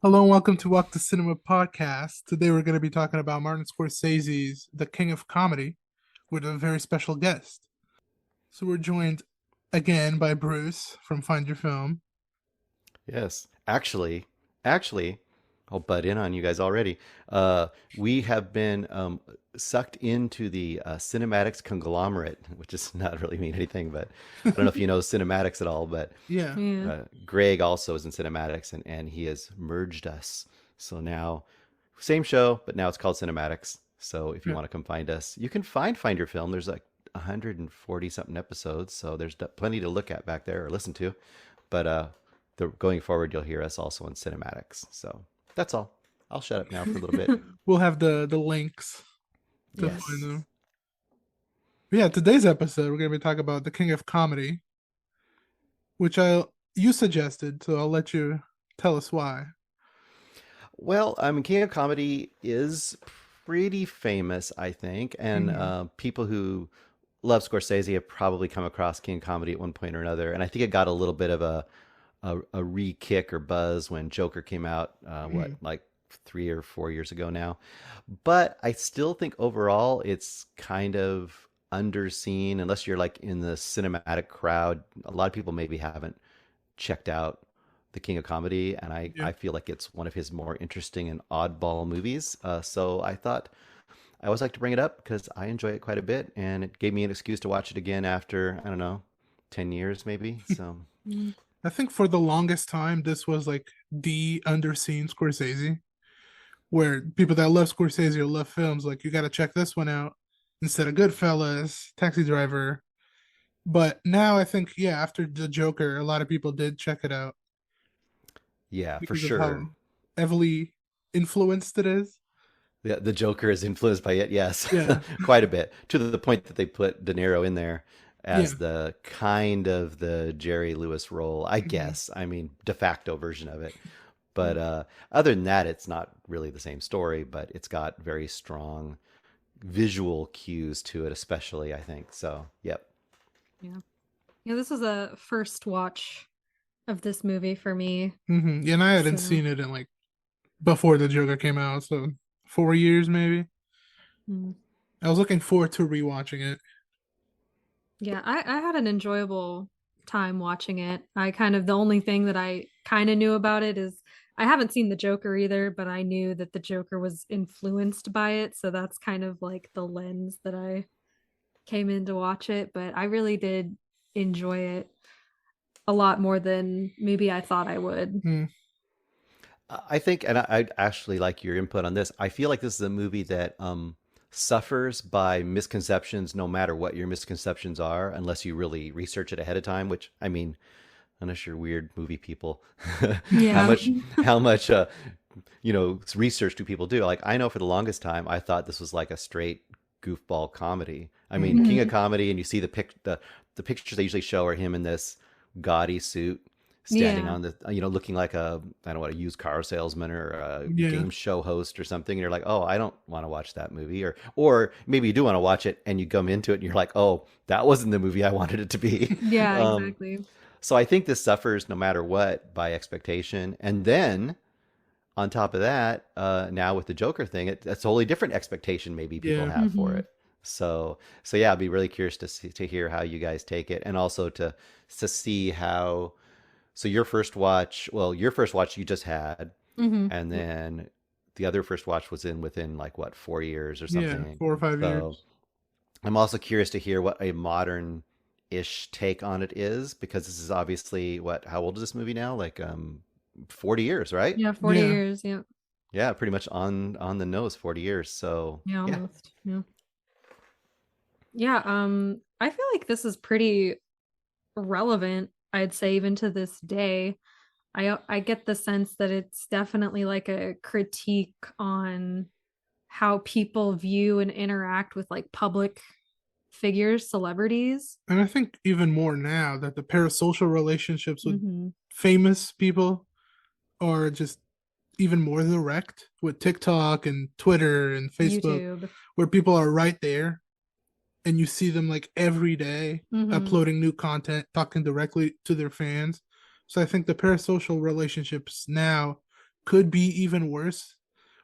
Hello and welcome to Walk the Cinema podcast. Today we're going to be talking about Martin Scorsese's The King of Comedy with a very special guest. So we're joined again by Bruce from Find Your Film. Yes, actually, I'll butt in on you guys already. Uh, we have been sucked into the CinemAddicts conglomerate, which does not really mean anything, but I don't know if you know CinemAddicts at all, but Yeah. Yeah. Greg also is in CinemAddicts, and he has merged us. So now, same show, but now it's called CinemAddicts. So if you Yeah. want to come find us, you can find your film. There's like 140 something episodes, so there's plenty to look at back there or listen to. But going forward, you'll hear us also on cinematics. So that's all. I'll shut up now for a little bit. We'll have the links to find Yes. them. But yeah, today's episode we're going to be talking about The King of Comedy, which you suggested, so I'll let you tell us why. Well, King of Comedy is pretty famous, I think, and Hmm. people who love Scorsese have probably come across King of Comedy at one point or another. And I think it got a little bit of a re-kick or buzz when Joker came out, Hmm. like 3 or 4 years ago now. But I still think overall it's kind of underseen unless you're like in the cinematic crowd. A lot of people maybe haven't checked out The King of Comedy, and Yeah. I feel like it's one of his more interesting and oddball movies. So I thought I always like to bring it up because I enjoy it quite a bit, and it gave me an excuse to watch it again after, I don't know, 10 years maybe. So Mm. I think for the longest time, this was like the underseen Scorsese, where people that love Scorsese or love films, like you got to check this one out instead of Goodfellas, Taxi Driver. But now I think, yeah, after the Joker, a lot of people did check it out yeah, for because of how sure. heavily influenced it is. The Joker is influenced by it, yes, Yeah, quite a bit, to the point that they put De Niro in there yeah. as the kind of the Jerry Lewis role, I Mhm. guess. I mean, de facto version of it. But other than that, it's not really the same story, but it's got very strong visual cues to it, especially, I think. So, yep. Yeah. Yeah, this was a first watch of this movie for me. Yeah, and I hadn't So, seen it in like before the Joker came out, so 4 years maybe. mm. I was looking forward to rewatching it. Yeah, I had an enjoyable time watching it. The only thing that I kind of knew about it is I haven't seen the Joker either, but I knew that the Joker was influenced by it. So that's kind of like the lens that I came in to watch it. But I really did enjoy it a lot more than maybe I thought I would. Mm. I think, and I'd actually like your input on this. I feel like this is a movie that suffers by misconceptions, no matter what your misconceptions are, unless you really research it ahead of time. Which, I mean, unless you're weird movie people, how Yeah. much how much research do people do? Like, I know for the longest time I thought this was like a straight goofball comedy. I mean, Hmm. King of Mhm. Comedy, and you see the pictures they usually show are him in this gaudy suit standing Yeah. on the, looking like a, I don't know what, a used car salesman or a Yeah. game show host or something, and you're like, oh, I don't want to watch that movie. Or maybe you do want to watch it and you come into it and you're like, oh, that wasn't the movie I wanted it to be. Yeah, um, exactly. so I think this suffers no matter what by expectation. And then on top of that, now with the Joker thing, it's a totally different expectation maybe people Yeah. have for Mhm. it. So yeah, I'd be really curious to hear how you guys take it, and also to see how. So your first watch you just had, Mhm. and Yep. then the other first watch was within like what, 4 years or Yeah. something. 4 or 5 years. So I'm also curious to hear what a modern ish take on it is, because this is obviously what, how old is this movie now? Like 40 years, right? Yeah, 40 Yeah. years. Yeah. Yeah, pretty much on the nose, 40 years. So, Yeah, yeah. almost. Yeah. Yeah, I feel like this is pretty relevant, I'd say even to this day. I get the sense that it's definitely like a critique on how people view and interact with like public figures, celebrities. And I think even more now that the parasocial relationships with Mhm. famous people are just even more direct with TikTok and Twitter and Facebook, YouTube. where people are right there and you see them like every day Mhm. uploading new content, talking directly to their fans. So I think the parasocial relationships now could be even worse,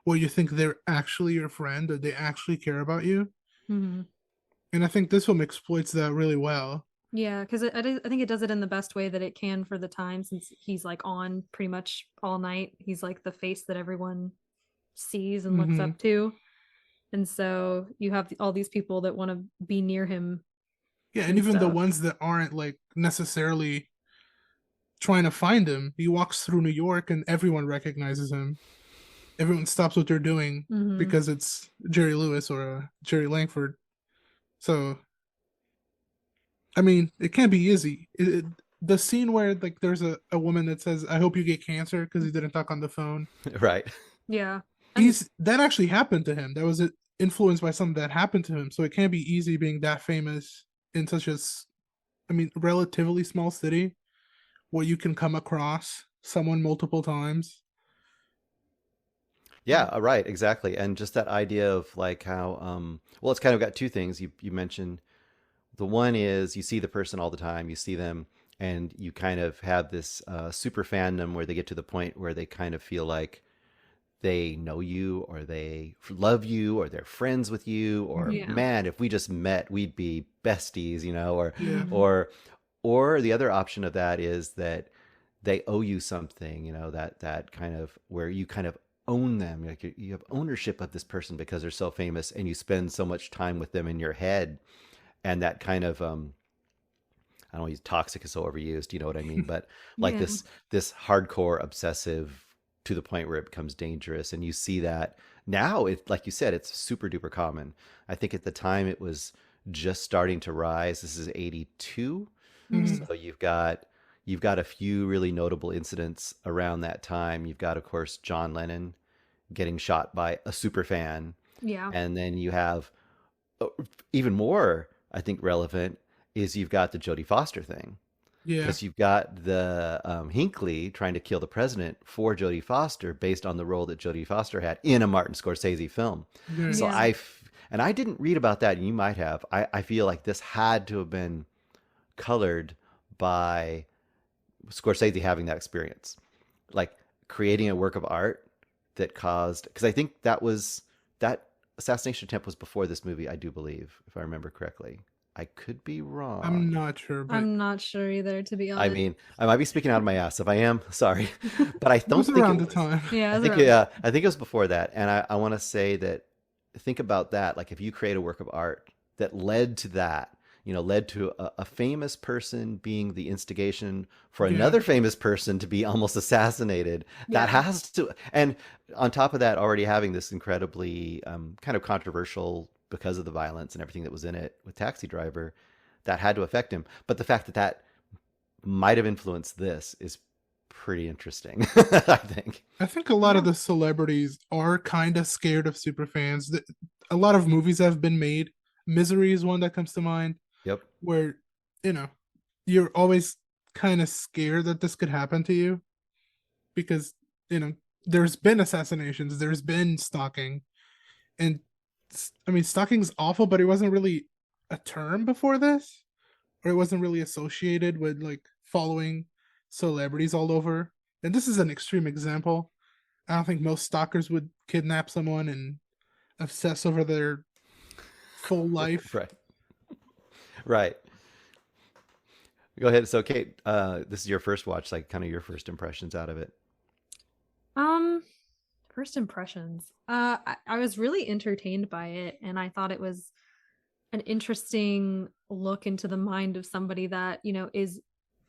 where you think they're actually your friend or they actually care about you. Mm-hmm. And I think this film exploits that really well. Yeah, because I think it does it in the best way that it can for the time, since he's like on pretty much all night. He's like the face that everyone sees and looks Hmm. up to. And so you have all these people that want to be near him Yeah, and and even the stuff. ones that aren't like necessarily trying to find him, he walks through New York and everyone recognizes him. Everyone stops what they're doing Mm-hmm. because it's Jerry Lewis or Jerry Langford. So, I mean, it can be easy. The scene where like there's a woman that says, "I hope you get cancer" because he didn't talk on the phone. Right. Yeah. And He's that actually happened to him. That was influenced by something that happened to him. So it can't be easy being that famous in such a, I mean, relatively small city where you can come across someone multiple times. Yeah, right, exactly. And just that idea of like how well, it's kind of got two things. You mentioned the one is you see the person all the time, you see them, and you kind of have this super fandom where they get to the point where they kind of feel like they know you or they love you or they're friends with you or Hmm. yeah. man, if we just met, we'd be besties, Yeah. Mm-hmm. or or the other option of that is that they owe you something, that kind of where you kind of own them, like you have ownership of this person because they're so famous and you spend so much time with them in your head, and that kind of I don't know, toxic is so overused, you know what I mean? But like Yeah. this hardcore obsessive to the point where it becomes dangerous. And you see that now, it like you said, it's super duper common. I think at the time it was just starting to rise. This is 82. Mm-hmm. Hmm. So you've got a few really notable incidents around that time. You've got, of course, John Lennon getting shot by a super fan. Yeah. And then you have uh, even more, I think, relevant is you've got the Jodie Foster thing Yeah. because you've got the Hinckley trying to kill the president for Jodie Foster based on the role that Jodie Foster had in a Martin Scorsese film. Very So Yeah. much. and I didn't read about that, and you might have. I feel like this had to have been colored by Scorsese having that experience, like creating a work of art that caused. Because I think that assassination attempt was before this movie, I do believe, if I remember correctly. I could be I'm wrong. not sure, but I'm not sure either, to be I honest. mean, I might be speaking out of my ass. If I am, sorry, but I it was don't think around it the was. time. Yeah, I it's think around. yeah, I think it was before that. And I want to say that think about that. Like if you create a work of art that led to that, led to a famous person being the instigation for Yeah. another famous person to be almost assassinated, that Yeah. has to. And on top of that, already having this incredibly kind of controversial because of the violence and everything that was in it with Taxi Driver, that had to affect him. But the fact that that might have influenced this is pretty interesting, I think. I think a lot of Yeah. the celebrities are kind of scared of super fans. A lot of movies have been made. Misery is one that comes to mind, Yep. where, you know, you're always kind of scared that this could happen to you because, you know, there's been assassinations, there's been stalking. And I mean, stalking's awful, but it wasn't really a term before this, or it wasn't really associated with like following celebrities all over. And this is an extreme example. I don't think most stalkers would kidnap someone and obsess over their full life. Right. Right. Go ahead. So, Kate, this is your first watch, like kind of your first impressions out of it. Um, First impressions. I was really entertained by it, and I thought it was an interesting look into the mind of somebody that, is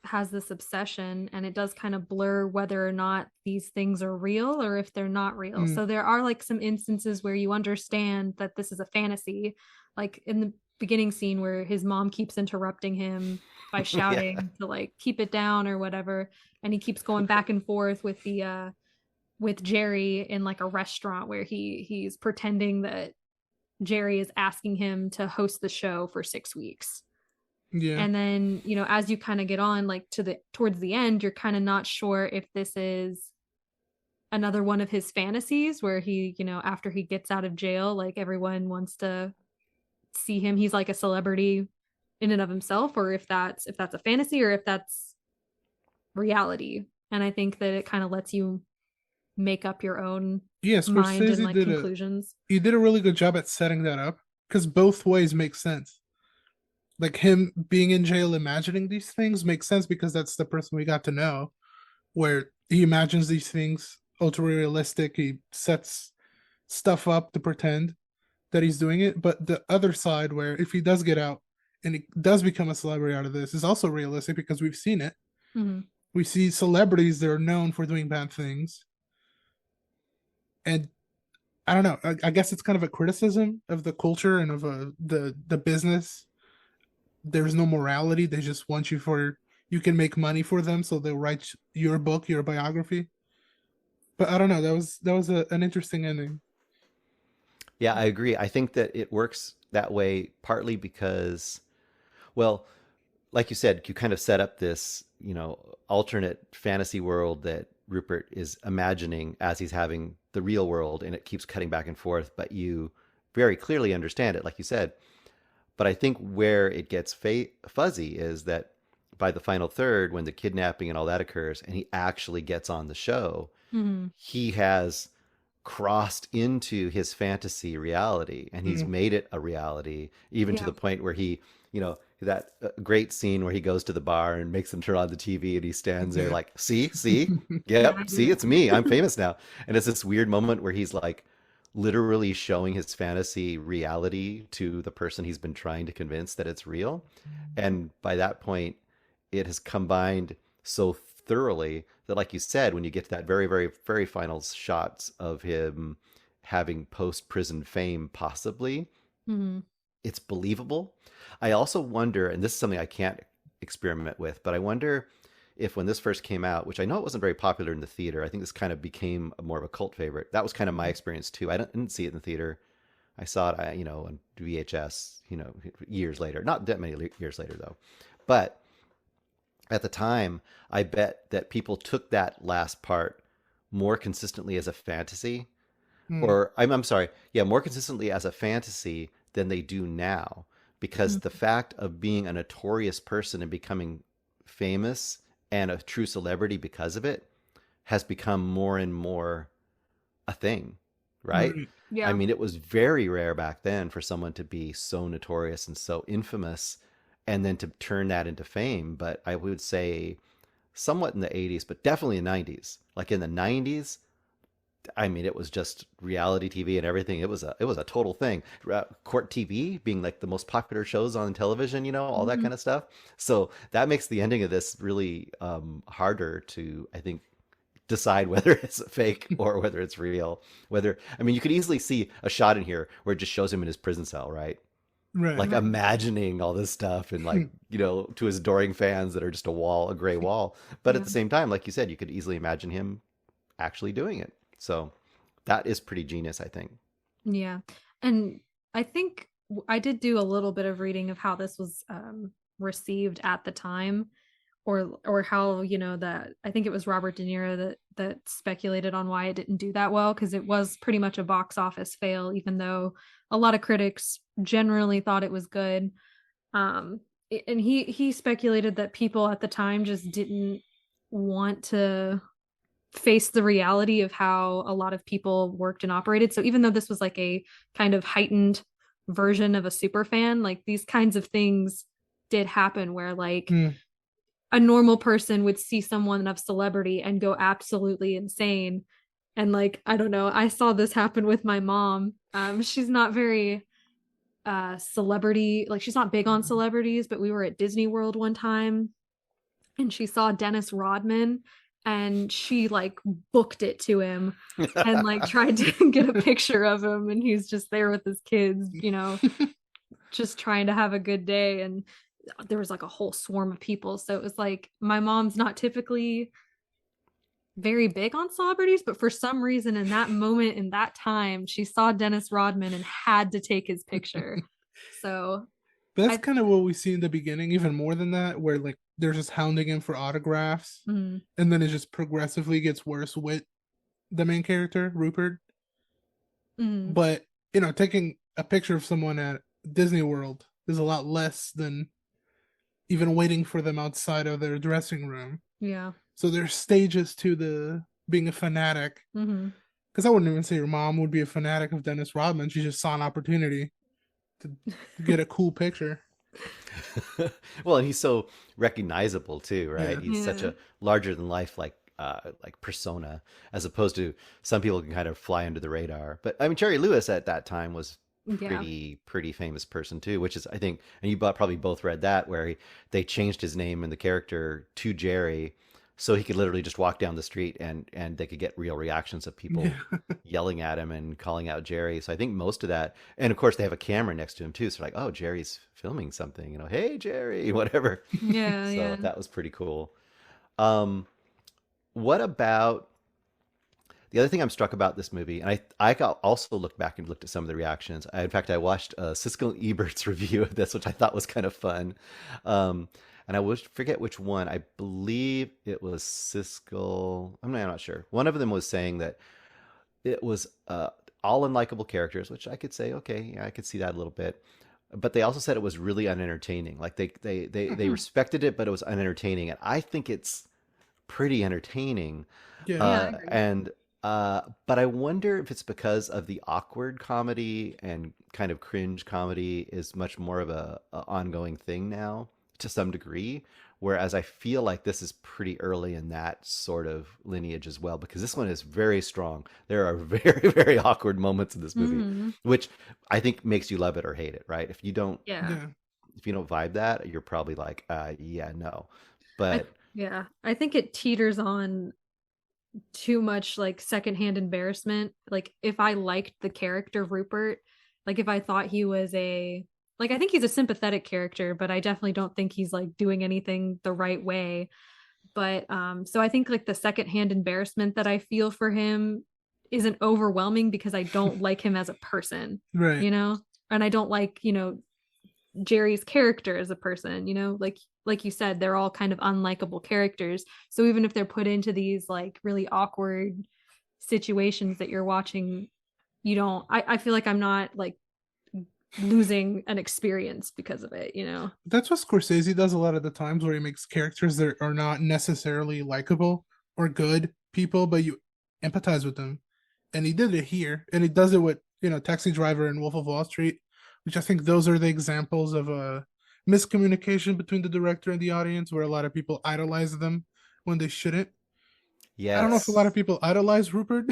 has this obsession, and it does kind of blur whether or not these things are real or if they're not real. Mm, So there are like some instances where you understand that this is a fantasy, like in the beginning scene where his mom keeps interrupting him by Yeah. shouting to like keep it down or whatever, and he keeps going back and forth with Jerry in like a restaurant where he's pretending that Jerry is asking him to host the show for 6 weeks. yeah, And then, as you kind of get on like towards the end, you're kind of not sure if this is another one of his fantasies where he, after he gets out of jail, like everyone wants to see him. He's like a celebrity in and of himself, or if that's a fantasy or if that's reality. And I think that it kind of lets you make up your own Yeah, mind and Scorsese like conclusions. he did a really good job at setting that up because both ways make sense. Like him being in jail imagining these things makes sense because that's the person we got to know, where he imagines these things ultra realistic. He sets stuff up to pretend that he's doing it. But the other side, where if he does get out and he does become a celebrity out of this, is also realistic because we've seen it. Mm-hmm. We see celebrities that are known for doing bad things. And I don't know. I guess it's kind of a criticism of the culture and of the business. There's no morality. They just want you for you can make money for them, so they'll write your book, your biography. But I don't know. That was an interesting ending. Yeah, I agree. I think that it works that way partly because, well, like you said, you kind of set up this, alternate fantasy world that Rupert is imagining as he's having the real world, and it keeps cutting back and forth, but you very clearly understand it, like you said. But I think where it gets fuzzy is that by the final third, when the kidnapping and all that occurs, and he actually gets on the show, Mm-hmm. he has crossed into his fantasy reality and he's Mm. made it a reality, even to Yeah. the point where he, that great scene where he goes to the bar and makes them turn on the TV and he stands there Yeah. like, see, Yeah, I yep, see, do. it's me. I'm famous now. And it's this weird moment where he's like literally showing his fantasy reality to the person he's been trying to convince that it's real. And by that point, it has combined so thoroughly that, like you said, when you get to that very, very, very final shots of him having post prison fame, possibly, Mm-hmm. it's believable. I also wonder, and this is something I can't experiment with, but I wonder if when this first came out, which I know it wasn't very popular in the theater, I think this kind of became more of a cult favorite. That was kind of my experience too. I didn't see it in the theater. I saw it, on VHS, years later. Not that many years later though. But at the time, I bet that people took that last part more consistently as a fantasy, Mm. or I'm sorry, yeah, more consistently as a fantasy than they do now, because the fact of being a notorious person and becoming famous and a true celebrity because of it has become more and more a thing, right? Right. I Yeah. mean, it was very rare back then for someone to be so notorious and so infamous and then to turn that into fame. But I would say somewhat in the 80s, but definitely in the 90s. Like in the 90s, I mean, it was just reality TV and everything. It was a total thing. Court TV being like the most popular shows on television, all that Mm-hmm. kind of stuff. So that makes the ending of this really harder to, I think, decide whether it's fake or whether it's real. I mean, you could easily see a shot in here where it just shows him in his prison cell, right? Right. Like Right. imagining all this stuff and like, to his adoring fans that are just a gray wall. But at Yeah. the same time, like you said, you could easily imagine him actually doing it. So that is pretty genius, I think. Yeah. And I think I did do a little bit of reading of how this was received at the time, or how, that I think it was Robert De Niro that speculated on why it didn't do that well, because it was pretty much a box office fail, even though a lot of critics generally thought it was good. And he speculated that people at the time just didn't want to face the reality of how a lot of people worked and operated. So even though this was like a kind of heightened version of a super fan, like these kinds of things did happen where like Mm. a normal person would see someone of celebrity and go absolutely insane. And like, I don't know, I saw this happen with my mom. She's not very celebrity, like she's not big on celebrities, but we were at Disney World one time and she saw Dennis Rodman and she like booked it to him and like tried to get a picture of him, and he's just there with his kids, just trying to have a good day. And there was like a whole swarm of people, so it was like my mom's not typically very big on celebrities, but for some reason in that moment, in that time, she saw Dennis Rodman and had to take his picture. So That's I kind of what we see in the beginning, even more than that, where like they're just hounding him for autographs, mm, and then it just progressively gets worse with the main character, Rupert. mm, But taking a picture of someone at Disney World is a lot less than even waiting for them outside of their dressing room. yeah. So there's stages to being a fanatic. Mm-hmm. Because I wouldn't even say your mom would be a fanatic of Dennis Rodman. She just saw an opportunity to get a cool picture. Well, and he's so recognizable too, right? Yeah. He's such Yeah. a larger than life like persona, as opposed to some people can kind of fly under the radar. But I mean, Jerry Lewis at that time was Yeah. pretty famous person too, which is I think, and you probably both read that where they changed his name and the character to Jerry, so he could literally just walk down the street and they could get real reactions of people Yeah. yelling at him and calling out Jerry. So I think most of that, and of course they have a camera next to him too. So like, oh, Jerry's filming something, hey Jerry, whatever. Yeah. So Yeah. that was pretty cool. Um, what about the other thing I'm struck about this movie, and I also looked back and looked at some of the reactions. In fact, I watched Siskel and Ebert's review of this, which I thought was kind of fun. And I forget which one. I believe it was Siskel. I'm not sure. One of them was saying that it was all unlikable characters, which I could say, okay, yeah, I could see that a little bit. But they also said it was really unentertaining. Like they respected it, but it was unentertaining. And I think it's pretty entertaining. Yeah. Yeah. I agree. And but I wonder if it's because of the awkward comedy and kind of cringe comedy is much more of a ongoing thing now to some degree. Whereas I feel like this is pretty early in that sort of lineage as well, because this one is very strong. There are very, very awkward moments in this movie, Mm-hmm. which I think makes you love it or hate it, right? Yeah. Yeah. If you don't vibe that, you're probably like, yeah, no. I But yeah. I think it teeters on too much like secondhand embarrassment. Like if I liked the character Rupert, like if I thought he was a like I think he's a sympathetic character, but I definitely don't think he's like doing anything the right way. But so I think like the secondhand embarrassment that I feel for him isn't overwhelming because I don't like him as a person, Right. you know? And I don't like, Jerry's character as a person, like you said, they're all kind of unlikable characters. So even if they're put into these like really awkward situations that you're watching, you don't I feel like I'm not like losing an experience because of it. That's what Scorsese does a lot of the times, where he makes characters that are not necessarily likable or good people, but you empathize with them. And he did it here, and he does it with Taxi Driver and Wolf of Wall Street, which I think those are the examples of a miscommunication between the director and the audience, where a lot of people idolize them when they shouldn't. I don't know if a lot of yes, people idolize Rupert,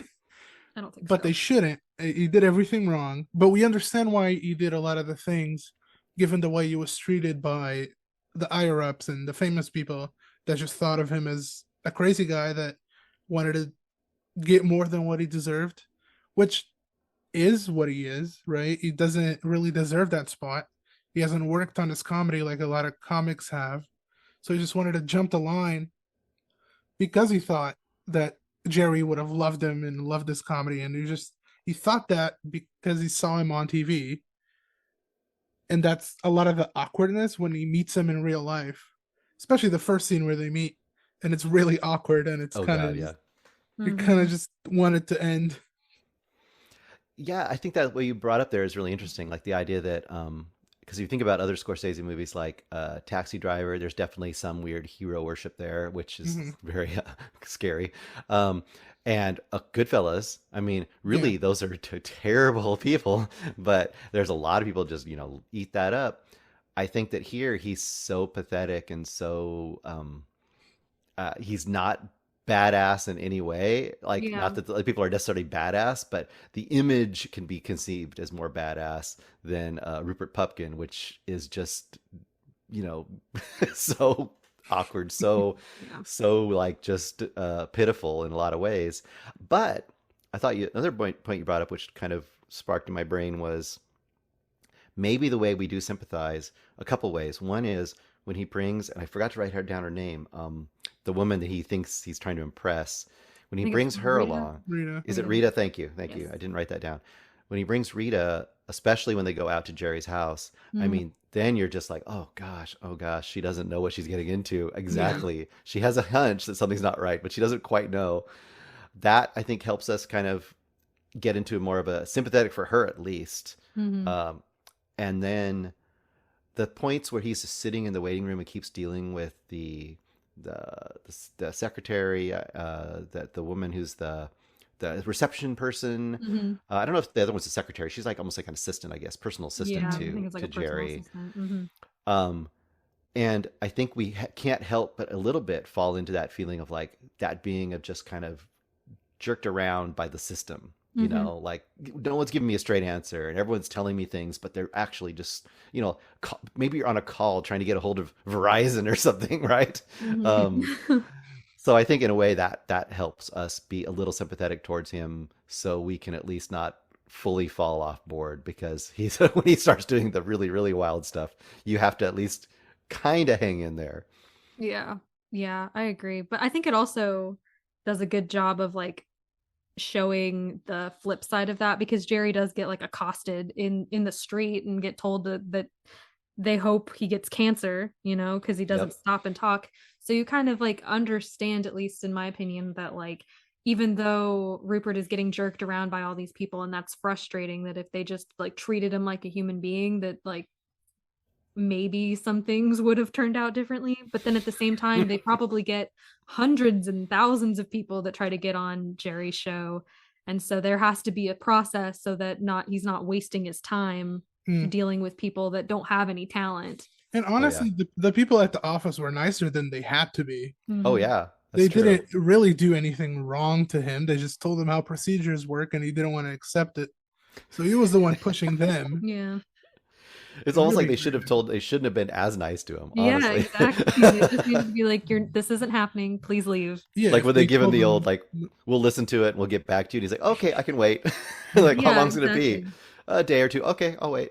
I don't think but so. they shouldn't. He did everything wrong, but we understand why he did a lot of the things, given the way he was treated by the higher ups and the famous people that just thought of him as a crazy guy that wanted to get more than what he deserved, which is what he is, right? He doesn't really deserve that spot. He hasn't worked on his comedy like a lot of comics have. So he just wanted to jump the line because he thought that Jerry would have loved him and loved his comedy. And he thought that because he saw him on TV. And that's a lot of the awkwardness when he meets him in real life, especially the first scene where they meet. And it's really awkward, and it's oh kind of god, yeah. just, you kind Mm-hmm. of just want it to end. Yeah, I think that what you brought up there is really interesting. Like the idea that, because you think about other Scorsese movies like Taxi Driver, there's definitely some weird hero worship there, which is Mm-hmm. very scary. Um, and Goodfellas, I mean, Yeah. really, those are terrible people, but there's a lot of people just, eat that up. I think that here he's so pathetic and so he's not badass in any way. Like, Yeah. not that the people are necessarily badass, but the image can be conceived as more badass than Rupert Pupkin, which is just, you know, so awkward, Yeah. so like just pitiful in a lot of ways. But I thought another point you brought up, which kind of sparked in my brain, was maybe the way we do sympathize a couple ways. One is when he brings, and I forgot to write her down her name, the woman that he thinks he's trying to impress. When I he think it's brings her Rita. along, Rita. is it Rita. Rita? Thank you, thank Yes. you. I didn't write that down. When he brings Rita, especially when they go out to Jerry's house, I Mm. mean, then you're just like, oh gosh, she doesn't know what she's getting into. Yeah. Exactly. She has a hunch that something's not right, but she doesn't quite know. That I think helps us kind of get into more of a sympathetic for her at least. Mm-hmm. Um, and then the points where he's just sitting in the waiting room and keeps dealing with the the secretary, the woman who's the reception person. Hmm. I don't know if the other one's a secretary. She's like almost like an assistant, I guess, personal assistant Yeah, I think it's like to a personal Jerry. assistant. Hmm. Um, and I think we can't help but a little bit fall into that feeling of like that being of just kind of jerked around by the system. You Hmm. know, like no one's giving me a straight answer, and everyone's telling me things, but they're actually just, maybe you're on a call trying to get a hold of Verizon or something, right? Um, Hmm. so I think in a way that helps us be a little sympathetic towards him, so we can at least not fully fall off board because he's when he starts doing the really really wild stuff, you have to at least kind of hang in there. Yeah. Yeah, I agree. But I think it also does a good job of like showing the flip side of that, because Jerry does get like accosted in the street and get told that they hope he gets cancer, because he doesn't Yep. stop and talk. So you kind of like understand, at least in my opinion, that like even though Rupert is getting jerked around by all these people and that's frustrating, that if they just like treated him like a human being, that like maybe some things would have turned out differently. But then at the same time, they probably get hundreds and thousands of people that try to get on Jerry's show. And so there has to be a process so that not he's not wasting his time Mm. dealing with people that don't have any talent. And Oh yeah. honestly, the people at the office were nicer than they had to be. Oh Mm-hmm. yeah. That's They true. didn't really do anything wrong to him. They just told him how procedures work and he didn't want to accept it. So he was the one pushing them. Yeah. It's It almost like really irritated him. they shouldn't have been as nice to him, Yeah, honestly. exactly. They just need to be like, this isn't happening. Please leave. Yeah, Like if when they they give him told the old him, like, we'll listen to it and we'll get back to you. And he's like, okay, I can wait. Like, how Yeah, long's it gonna be? exactly. A day or two. Okay, I'll wait.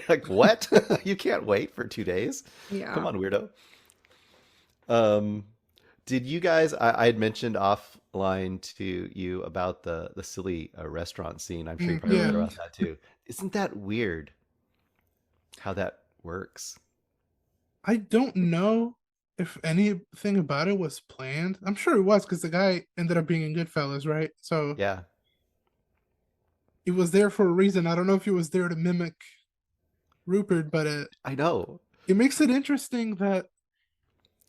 Like, what? You can't wait for 2 days? Come Yeah. on, weirdo. Um, did you guys? I had mentioned offline to you about the silly restaurant scene. I'm sure you probably yeah, read Hmm. about that too. Isn't that weird how that works? I don't know if anything about it was planned. I'm sure it was because the guy ended up being in Goodfellas, right? So Yeah, he was there for a reason. I don't know if he was there to mimic Rupert, but I know. it makes it interesting that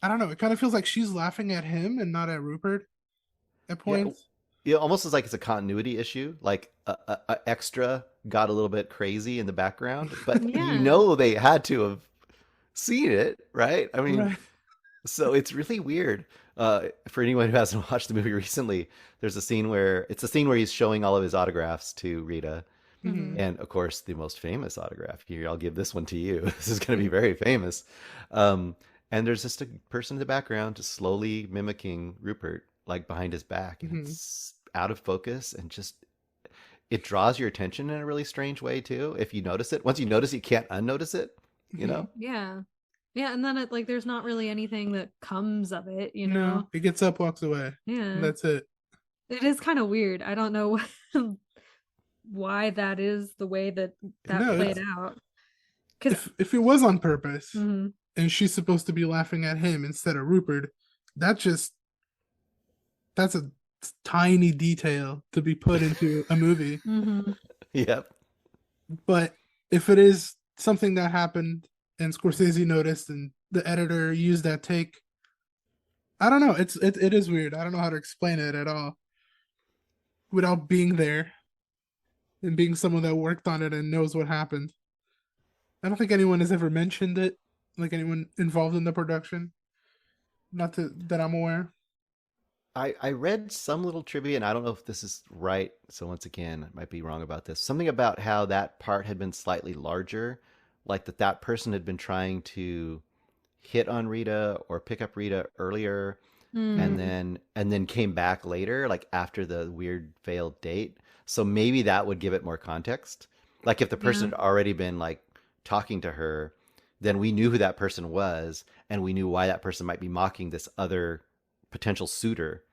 I don't know. It kind of feels like she's laughing at him and not at Rupert at Yeah, points. it almost is like it's a continuity issue. Like a extra got a little bit crazy in the background, but Yeah. they had to have seen it, right? I mean, Right. so it's really weird. For anyone who hasn't watched the movie recently, there's a scene where he's showing all of his autographs to Rita, Hmm. Hmm. and of course, the most famous autograph here. I'll give this one to you. This is going to be very famous. Um, and there's just a person in the background just slowly mimicking Rupert, like behind his back, and Hmm. it's out of focus and just it draws your attention in a really strange way too. If you notice it, once you notice, you can't unnotice it. You Hmm. know? Yeah. Yeah, and then it like there's not really anything that comes of it. No, he gets up, walks away. Yeah. That's it. It is kind of weird. I don't know why that is the way that No, played it's out. Cuz if it was on purpose mhm. and she's supposed to be laughing at him instead of Rupert, that just that's a tiny detail to be put into a movie. Mhm. Yep. But if it is something that happened and Scorsese noticed and the editor used that take, I don't know. It is weird. I don't know how to explain it at all without being there and being someone that worked on it and knows what happened. I don't think anyone has ever mentioned it, like anyone involved in the production. Not that I'm aware. I read some little trivia, and I don't know if this is right. So once again, I might be wrong about this. Something about how that part had been slightly larger, like that person had been trying to hit on Rita or pick up Rita earlier, and Mm. Mm, then came back later, like after the weird failed date. So maybe that would give it more context. Like if the Yeah. person had already been like talking to her, then we knew who that person was, and we knew why that person might be mocking this other potential suitor,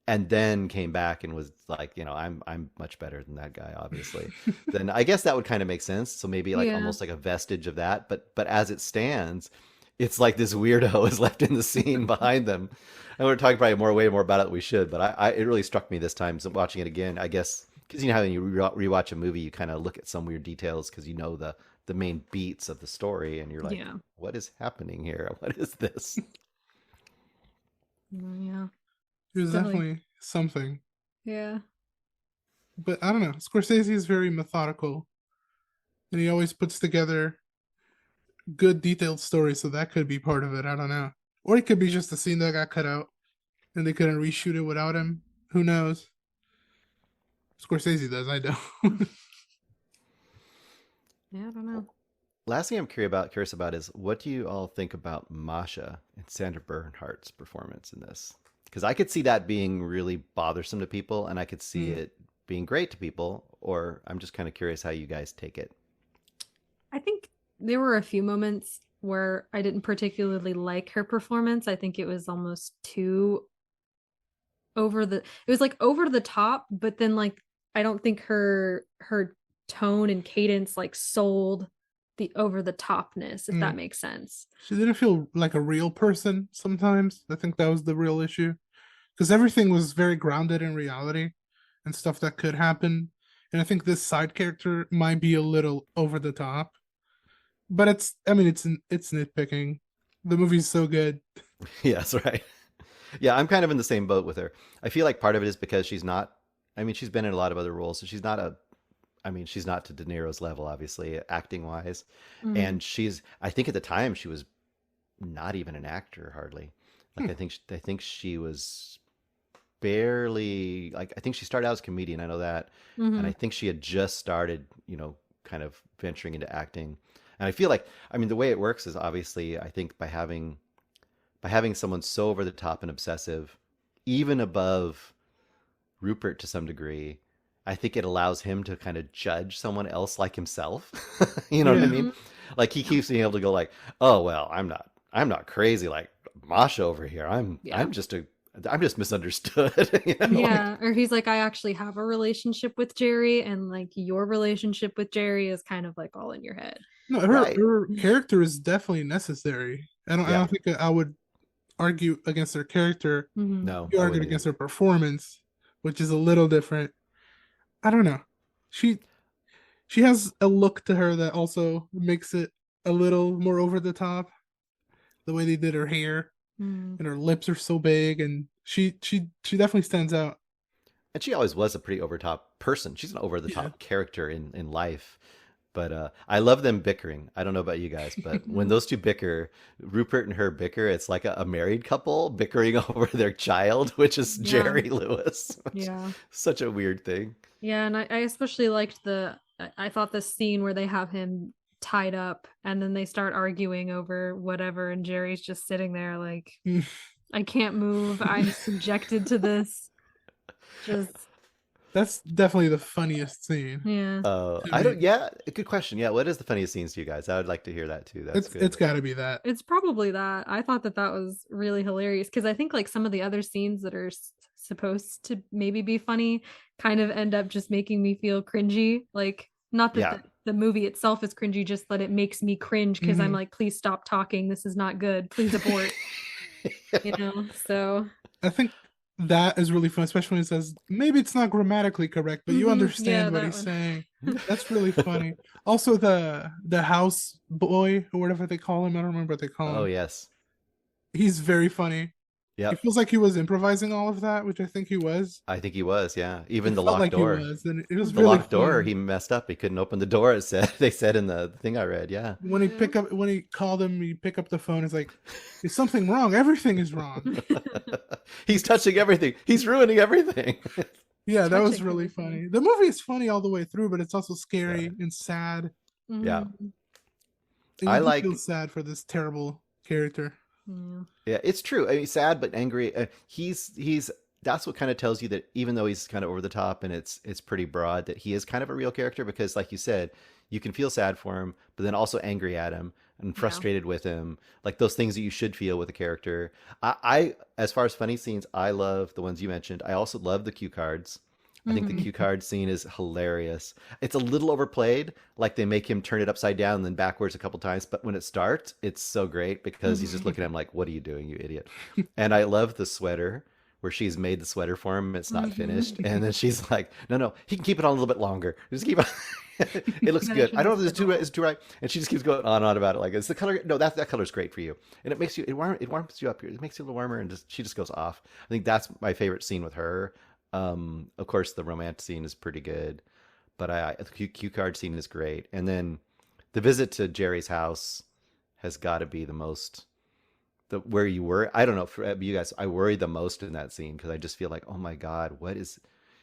and then came back and was like, I'm much better than that guy, obviously. Then I guess that would kind of make sense. So maybe like Yeah. almost like a vestige of that. But as it stands, it's like this weirdo is left in the scene behind them. And we're talking probably way more about it than we should. But it really struck me this time, so watching it again. I guess because you know how when you rewatch a movie, you kind of look at some weird details because you know the main beats of the story, and you're like, Yeah. what is happening here? What is this? Yeah, He was definitely. definitely something. Yeah. But I don't know. Scorsese is very methodical, and he always puts together good, detailed stories. So that could be part of it. I don't know. Or it could be just a scene that got cut out, and they couldn't reshoot it without him. Who knows? Scorsese does. I don't. Yeah, I don't know. Last thing I'm curious about is what do you all think about Masha and Sandra Bernhardt's performance in this? Because I could see that being really bothersome to people, and I could see Mm. it being great to people. Or I'm just kind of curious how you guys take it. I think there were a few moments where I didn't particularly like her performance. I think it was almost too over the it was like over the top, but then like I don't think her tone and cadence like sold the over the topness, if that Mm. makes sense. She didn't feel like a real person sometimes. I think that was the real issue. Because everything was very grounded in reality and stuff that could happen. And I think this side character might be a little over the top. But I mean, it's nitpicking. The movie's so good. Yes, right. Yeah, I'm kind of in the same boat with her. I feel like part of it is because she's not. I mean, she's been in a lot of other roles, so she's not a. I mean, she's not to De Niro's level, obviously, acting wise, Mm. and she's. I think at the time she was not even an actor hardly. Hmm. Like I think she was barely like I think she started out as a comedian, I know that. And Hmm. I think she had just started, kind of venturing into acting. And I feel like I mean the way it works is obviously I think by having someone so over the top and obsessive, even above Rupert to some degree, I think it allows him to kind of judge someone else like himself. You know what I Yeah. mean? Hmm. Like he keeps being able to go like, "Oh, well, I'm not crazy like Masha over here. I'm Yeah. I'm just a I'm just misunderstood." Like Yeah, or he's like, I actually have a relationship with Jerry, and like your relationship with Jerry is kind of like all in your head. No, her right. her character is definitely necessary. I Yeah. don't think I would argue against her character. Hmm. No, You I argued wouldn't against either. her performance, which is a little different. I don't know. She she has a look to her that also makes it a little more over the top. The way they did her hair Mm. and her lips are so big, and she definitely stands out. And she always was a pretty over top person. She's an over the Yeah. top character in life. But I love them bickering. I don't know about you guys, but when Mm. those two bicker, Rupert and her bicker, it's like a married couple bickering over their child, which is Yeah, Jerry Lewis. yeah, Such a weird thing. yeah, and I especially liked I thought the scene where they have him tied up and then they start arguing over whatever, and Jerry's just sitting there like, I can't move. I'm subjected to this. Just That's definitely the funniest scene yeah. to I me. don't. Yeah, good question. Yeah, what is the funniest scenes to you guys? I would like to hear that too. That's It's good. got to be that. It's probably that. I thought that that was really hilarious because I think like some of the other scenes that are supposed to maybe be funny kind of end up just making me feel cringy. Like, not that Yeah, the movie itself is cringy, just that it makes me cringe because I'm Hmm. like, please stop talking. This is not good. Please abort, you know? So, I think that is really fun, especially when it says maybe it's not grammatically correct, but you yeah, understand what that he's one. saying. That's really funny. Also, the house boy or whatever they call him, I don't remember what they call oh him. yes. He's very funny. It Yep. feels like he was improvising all of that, which I think he was. I think he was. Yeah. Even It the felt locked like he door. was, and it was The really locked door. funny. He messed up. He couldn't open the door. It said. They said in the thing I read. Yeah. Yeah. When he called him, he pick up the phone. It's like, is something wrong? Everything is wrong. He's touching everything. He's ruining everything. Yeah, that was Touching really everything. funny. The movie is funny all the way through, but it's also Yeah. scary and sad. Yeah. Mhm. And you I do feel like. sad for this terrible character. Yeah. Yeah, it's true. I mean, sad but angry. He's. That's what kind of tells you that even though he's kind of over the top and it's pretty broad, that he is kind of a real character because, like you said, you can feel sad for him, but then also angry at him and Yeah. frustrated with him, like those things that you should feel with a character. I as far as funny scenes, I love the ones you mentioned. I also love the cue cards. I think the Mhm. cue card scene is hilarious. It's a little overplayed, like they make him turn it upside down and then backwards a couple times, but when it starts, it's so great because he's just Mhm. looking at him like, "What are you doing, you idiot?" And I love the sweater where she's made the sweater for him, it's not Mhm. finished, and then she's like, "No, no, he can keep it on a little bit longer. Just keep on." It looks Yeah, they good. I should don't be know if it's too right. scheduled. It's too right. And she just keeps going on and on about it. Like, it's the color. No, that color's great for you. And it makes you, it warms you up. It makes you a little warmer. And she just goes off. I think that's my favorite scene with her. Of course, the romance scene is pretty good, but the cue card scene is great. And then the visit to Jerry's house has got to be the most, the where you were. I don't know for you guys. I worried the most in that scene because I just feel like, oh my God, what is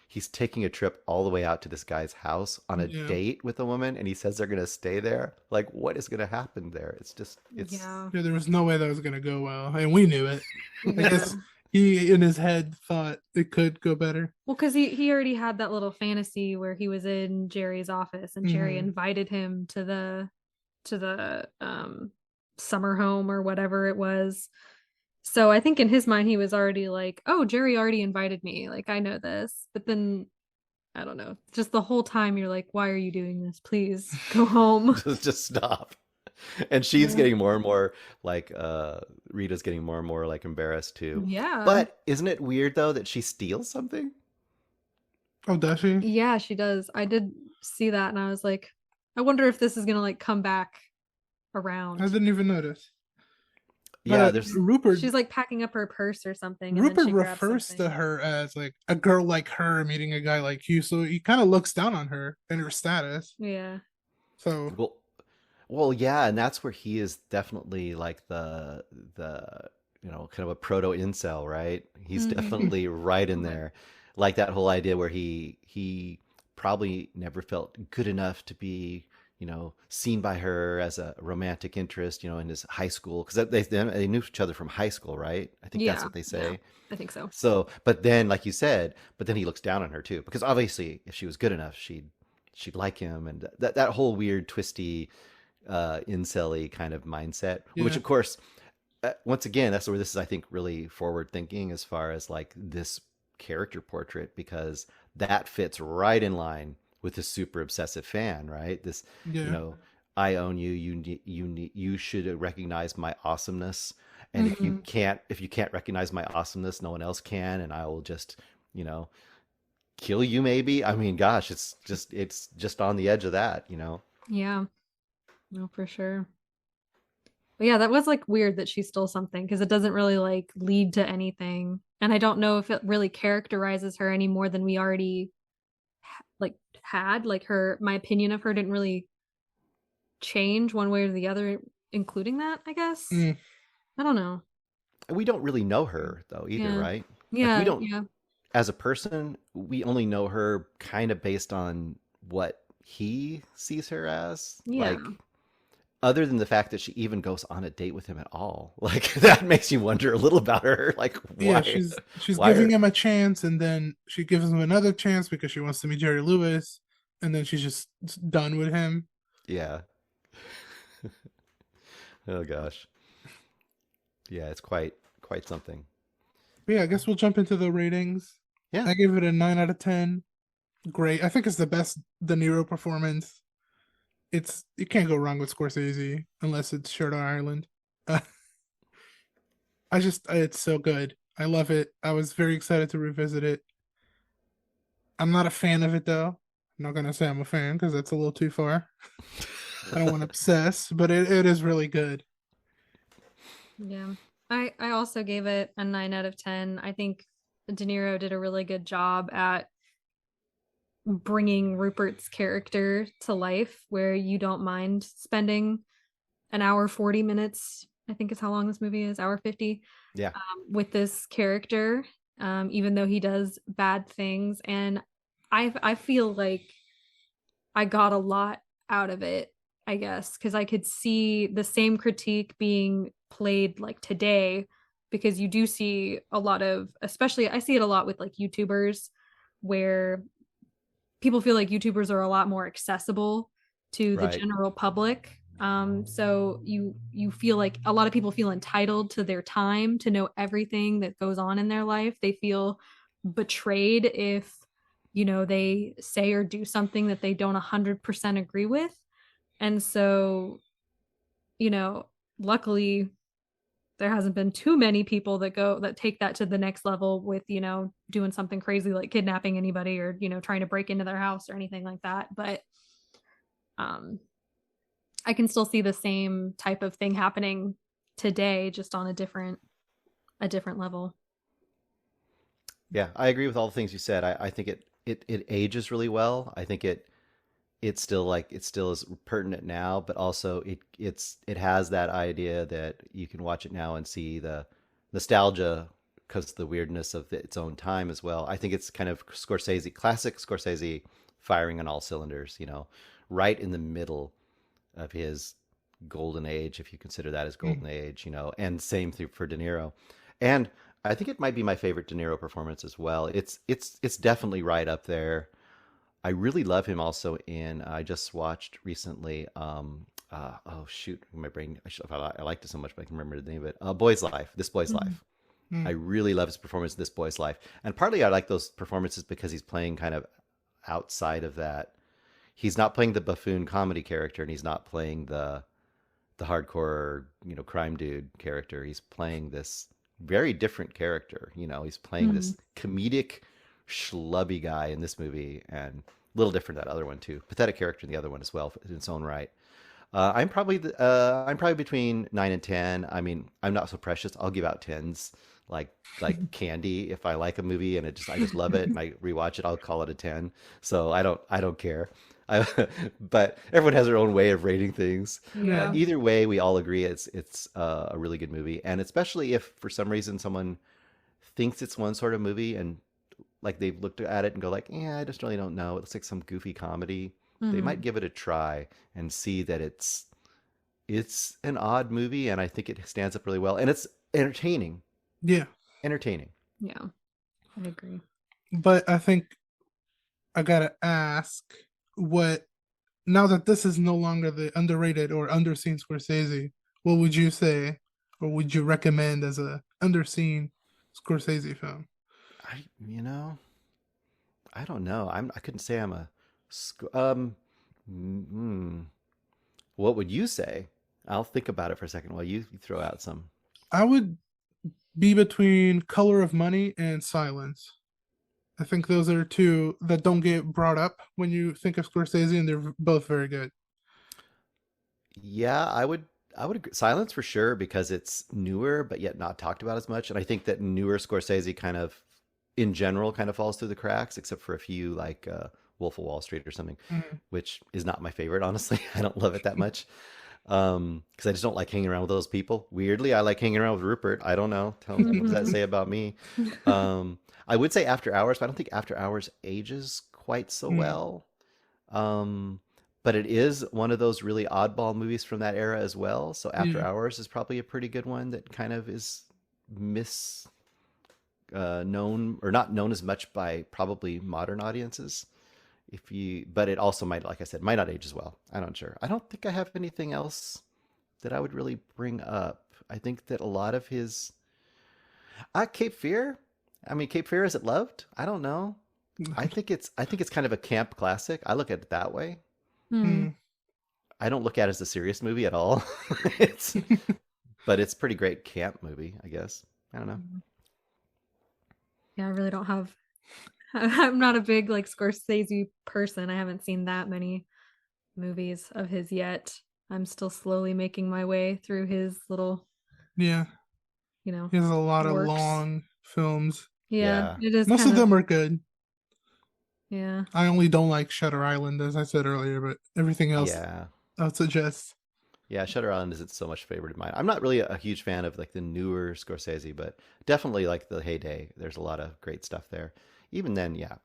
he's taking a trip all the way out to this guy's house on a Yeah. date with a woman and he says they're going to stay there. Like, what is going to happen there? It's just, it's, Yeah. Yeah, there was no way that was gonna go well, and we knew it. I Yeah. guess he in his head thought it could go better. Well, because he already had that little fantasy where he was in Jerry's office and Jerry Hmm. invited him to the summer home or whatever it was. So I think in his mind he was already like, "Oh, Jerry already invited me. Like I know this." But then I don't know. Just the whole time you're like, "Why are you doing this? Please go home." just stop. And she's Yeah. getting more and more like, Rita's getting more and more like embarrassed too. Yeah. But isn't it weird though that she steals something? Oh, does she? Yeah, she does. I did see that and I was like, I wonder if this is gonna like come back I around. didn't even notice. But Yeah, there's, Rupert She's like packing up her purse or something and then Rupert she grabs refers to something. her as like a girl like her meeting a guy like you, so he kind of looks down on her and her status. Yeah. So well, well, yeah, and that's where he is definitely like the kind of a proto incel, right? He's Mhm. definitely right in But there, like that whole idea where he probably never felt good enough to be seen by her as a romantic interest, in his high school because they knew each other from high school, right? I think that's yeah, what they yeah, say. I think so. So, but then, like you said, but then he looks down on her too, because obviously, if she was good enough, she'd like him, and that whole weird, twisty, incel kind of mindset. Which, yeah, of course, once again, that's where this is, I think, really forward thinking as far as like this character portrait, because that fits right in line with the super obsessive fan, right? This, you yeah, know, I own you. You should recognize my awesomeness. And Hmm. if you can't recognize my awesomeness, no one else can, and I will just, you know, kill you. Maybe. I mean, gosh, it's just on the edge of that. Yeah, no, for sure. But yeah, that was like weird that she stole something because it doesn't really like lead to anything. And I don't know if it really characterizes her any more than we already like had. Like her, my opinion of her didn't really change one way or the other, including that, I guess. mm, I don't know. We don't really know her though either, Yeah. right? Like we Yeah, don't yeah. as a person, we only know her kind of based on what he sees her as. Yeah. Like, other than the fact that she even goes on a date with him at all, like that makes you wonder a little about her. Like, yeah. why? She's Why giving are? him a chance, and then she gives him another chance because she wants to meet Jerry Lewis, and then she's just done with him. Yeah. Oh gosh. Yeah, it's quite something. But yeah, I guess we'll jump into the ratings. Yeah. I gave it a 9 out of 10. Great. I think it's the best De Niro performance. It's you can't go wrong with Scorsese unless it's Shutter Island. Uh, it's so good. I love it. I was very excited to revisit it. I'm not a fan of it though. I'm not gonna say I'm a fan because that's a little too far. I don't want to obsess, but it is really good. Yeah. I also gave it a 9 out of 10. I think De Niro did a really good job at bringing Rupert's character to life where you don't mind spending an hour 40 minutes, I think is how long this movie is, hour 50, Yeah. with this character, even though he does bad things. And I feel like I got a lot out of it, I guess, because I could see the same critique being played like today, because you do see a lot of, especially I see it a lot with like YouTubers, where people feel like YouTubers are a lot more accessible to the Right. general public. So you feel like a lot of people feel entitled to their time to know everything that goes on in their life. They feel betrayed if they say or do something that they don't 100% agree with. And so, you know, luckily there hasn't been too many people that take that to the next level with doing something crazy like kidnapping anybody or trying to break into their house or anything like that. But um, I can still see the same type of thing happening today, just on a different level. Yeah, I agree with all the things you said. I think it ages really well. I think it's still like it still is pertinent now, but also it has that idea that you can watch it now and see the nostalgia because of the weirdness of its own time as well. I think it's kind of Scorsese, classic Scorsese, firing on all cylinders. Right in the middle of his golden age, if you consider that as Mm. golden age. And same thing for De Niro. And I think it might be my favorite De Niro performance as well. It's definitely right up there. I really love him also in. I just watched recently. Oh shoot, my brain. I liked it so much, but I can remember the name of it. Boy's Life. This Boy's Mhm. Life. I Mm. really love his performance in This Boy's Life, and partly I like those performances because he's playing kind of outside of that. He's not playing the buffoon comedy character, and he's not playing the hardcore crime dude character. He's playing this very different character. He's playing Mhm. this comedic schlubby guy in this movie, and a little different that other one too. Pathetic character in the other one as well in its own right. I'm probably between 9 and 10. I mean, I'm not so precious. I'll give out tens, like candy. If I like a movie and I just love it and I rewatch it, I'll call it a 10. So I don't care. I, but everyone has their own way of rating things. Yeah. Either way, we all agree it's a really good movie, and especially if for some reason someone thinks it's one sort of movie and like they've looked at it and go like, yeah, I just really don't know. It looks like some goofy comedy. They might Mhm. give it a try and see that it's an odd movie, and I think it stands up really well, and it's entertaining. Yeah, Entertaining. Yeah, I agree. but I think I gotta ask, what now that this is no longer the underrated or underseen Scorsese, what would you say or would you recommend as a underseen Scorsese film? I I don't know. I couldn't say I'm a mm, what would you say? I'll think about it for a second while you throw out some. I would be between Color of Money and Silence. I think those are two that don't get brought up when you think of Scorsese, and they're both very good. Yeah, I would agree. Silence for sure because it's newer but yet not talked about as much. And I think that newer Scorsese kind of in general kind of falls through the cracks, except for a few like Wolf of Wall Street or something, Mhm. which is not my favorite, honestly. I don't love it that much. Because I just don't like hanging around with those people. Weirdly, I like hanging around with Rupert. I don't know. What does that Mhm. say about me? I would say After Hours, but I don't think After Hours ages quite so Mm. well. Um, but it is one of those really oddball movies from that era as well. So After Yeah, Hours is probably a pretty good one that kind of is mis known or not known as much by probably modern audiences. But it also might, like I said, might not age as well. I'm not sure. I don't think I have anything else that I would really bring up. I think that a lot of his Cape Fear. I mean, Cape Fear, is it loved? I don't know. I think it's kind of a camp classic. I look at it that way. Hmm. mm. I don't look at it as a serious movie at all. it's but it's pretty great camp movie, I guess. I don't know. Yeah, I really don't have. I'm not a big like Scorsese person. I haven't seen that many movies of his yet. I'm still slowly making my way through his little, Yeah, you know, he has a lot of works. long films. Yeah, Yeah. it is Most kind of of, them are good. yeah. I only don't like Shutter Island, as I said earlier, but everything else Yeah. I would suggest. Yeah, Shutter Island isn't so much favorite of mine. I'm not really a huge fan of like the newer Scorsese, but definitely like the heyday. There's a lot of great stuff there. Even then, yeah.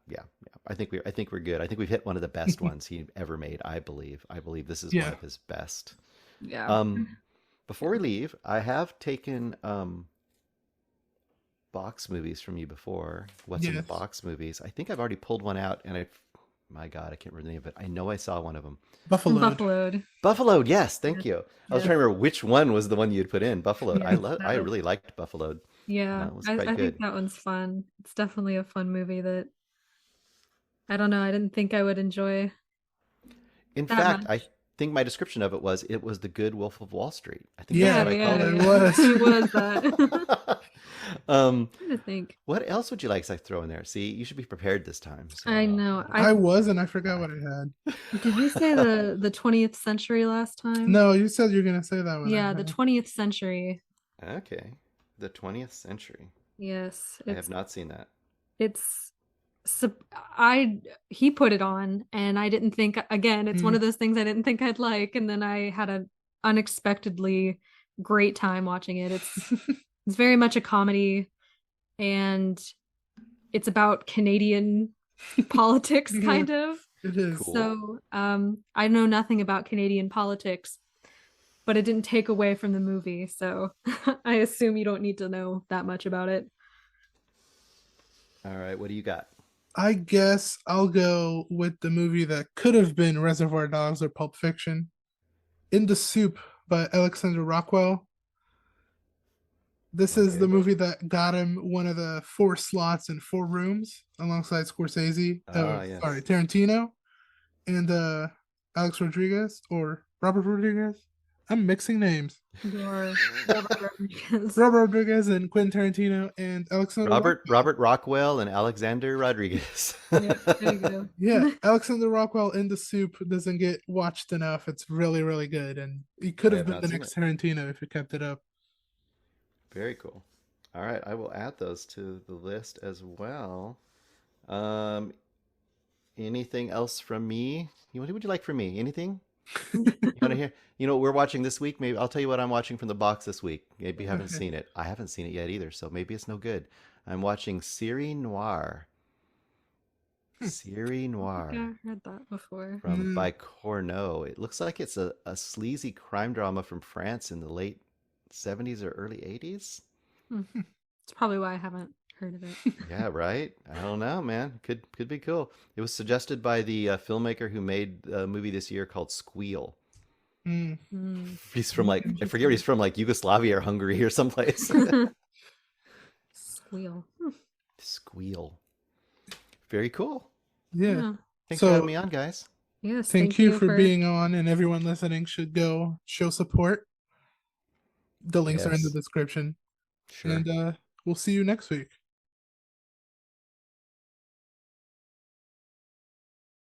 I think we're good. I think we've hit one of the best ones he ever made, I believe. I believe this is one Yeah, of his best. Yeah. Um, Before Yeah. we leave, I have taken box movies from you before. What's in the yes. box movies? I think I've already pulled one out, and my God, I can't remember the name of it. I know I saw one of them. Buffaloed. Buffaloed. Buffaloed, yes, Yes. thank you. I was Yes. trying to remember which one was the one you had put in. Buffaloed. Yes. I That was, really liked Buffaloed. yeah. It was quite I think good. that one's fun. It's definitely a fun movie that I don't know. I didn't think I would enjoy In that fact, I much. think my description of it was the Good Wolf of Wall Street. I think that's Yeah, what I called it Yeah. was. It was that. um, I think. what else would you like to throw in there? See, you should be prepared this time. So I know. I was, and I forgot what I had. Did you say the 20th century last time? No, you said you're gonna say that one. Yeah, the 20th century. okay, the 20th century. Yes, I have not seen that. it's I he put it on and I didn't think, again, it's one of those things I didn't think I'd like, and then I had an unexpectedly great time watching it. It's very much a comedy, and it's about Canadian politics kind of. It is. Cool. So I know nothing about Canadian politics, but it didn't take away from the movie. So I assume you don't need to know that much about it. All right, what do you got? I guess I'll go with the movie that could have been Reservoir Dogs or Pulp Fiction. In the Soup by Alexander Rockwell. This is the movie that got him one of the 4 slots in 4 rooms alongside Scorsese. Yes. Sorry, Tarantino and Alex Rodriguez or Robert Rodriguez. I'm mixing names. Your Robert Rodriguez. Robert Rodriguez and Quentin Tarantino and Alexander Robert Rockwell and Alexander Rodriguez. Yep, there you go. Yeah, Alexander Rockwell in the Soup doesn't get watched enough. It's really, really good, and he could I have have been not the seen next Tarantino if he kept it up. Very cool. All right, I will add those to the list as well. Um, anything else from me? What would you like from me? Anything? You want to hear? You know what we're watching this week? Maybe I'll tell you what I'm watching from the box this week. Maybe you haven't Okay. seen it. I haven't seen it yet either, so maybe it's no good. I'm watching Série Noire. Série Noire Yeah, I heard that before. from by Corneau. It looks like it's a sleazy crime drama from France in the late 70s or early 80s. It's probably why I haven't heard of it. Yeah, right. I don't know, man. Could be cool. It was suggested by the filmmaker who made a movie this year called Squeal. Mm. He's from like I forget where he's from, like Yugoslavia or Hungary or someplace. Squeal. Squeal. Very cool. Yeah. Thanks for So having me on, guys. Yes, thank you for being on, and everyone listening should go show support. The links are in the Yes. description. Sure. And we'll see you next week.